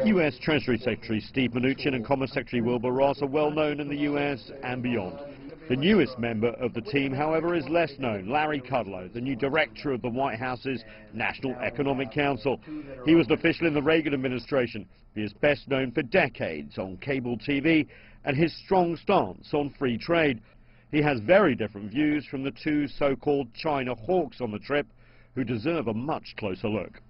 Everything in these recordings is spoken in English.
U.S. Treasury Secretary Steve Mnuchin and Commerce Secretary Wilbur Ross are well known in the U.S. and beyond. The newest member of the team, however, is less known, Larry Kudlow, the new director of the White House's National Economic Council. He was an official in the Reagan administration. He is best known for decades on cable TV and his strong stance on free trade. He has very different views from the two so-called China hawks on the trip, who deserve a much closer look.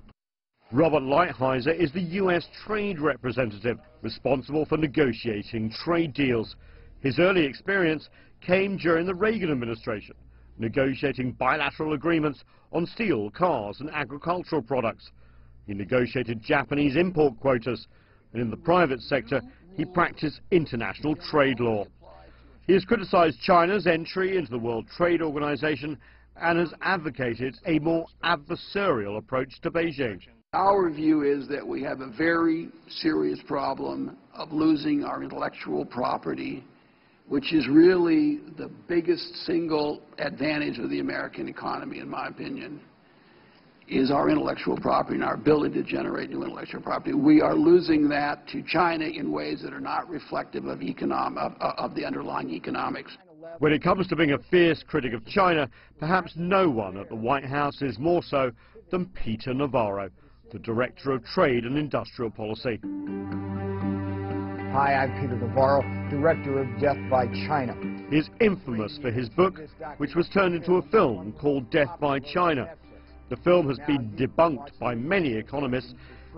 Robert Lighthizer is the U.S. trade representative responsible for negotiating trade deals. His early experience came during the Reagan administration, negotiating bilateral agreements on steel, cars and agricultural products. He negotiated Japanese import quotas, and in the private sector he practiced international trade law. He has criticized China's entry into the World Trade Organization and has advocated a more adversarial approach to Beijing. Our view is that we have a very serious problem of losing our intellectual property, which is really the biggest single advantage of the American economy, in my opinion, is our intellectual property and our ability to generate new intellectual property. We are losing that to China in ways that are not reflective of the underlying economics. When it comes to being a fierce critic of China, perhaps no one at the White House is more so than Peter Navarro, the Director of Trade and Industrial Policy. Hi, I'm Peter Navarro, Director of Death by China. He is infamous for his book, which was turned into a film called Death by China. The film has been debunked by many economists,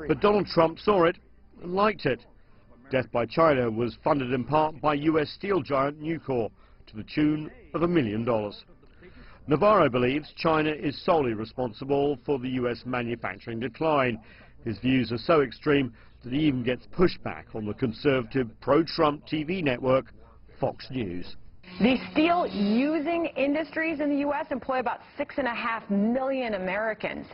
but Donald Trump saw it and liked it. Death by China was funded in part by U.S. steel giant Nucor to the tune of $1 million. Navarro believes China is solely responsible for the U.S. manufacturing decline. His views are so extreme that he even gets pushback on the conservative pro-Trump TV network, Fox News. The steel-using industries in the U.S. employ about 6.5 million Americans.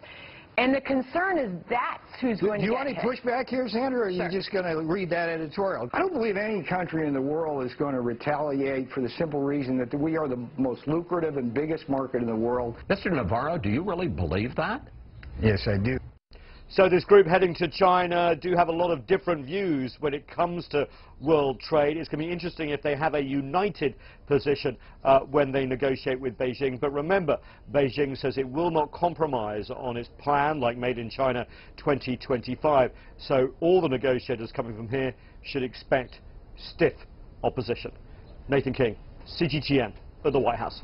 And the concern is that's who's going to get hit. Do you want any pushback here, Sandra, or are you just going to read that editorial? I don't believe any country in the world is going to retaliate for the simple reason that we are the most lucrative and biggest market in the world. Mr. Navarro, do you really believe that? Yes, I do. So this group heading to China do have a lot of different views when it comes to world trade. It's going to be interesting if they have a united position when they negotiate with Beijing. But remember, Beijing says it will not compromise on its plan like Made in China 2025. So all the negotiators coming from here should expect stiff opposition. Nathan King, CGTN at the White House.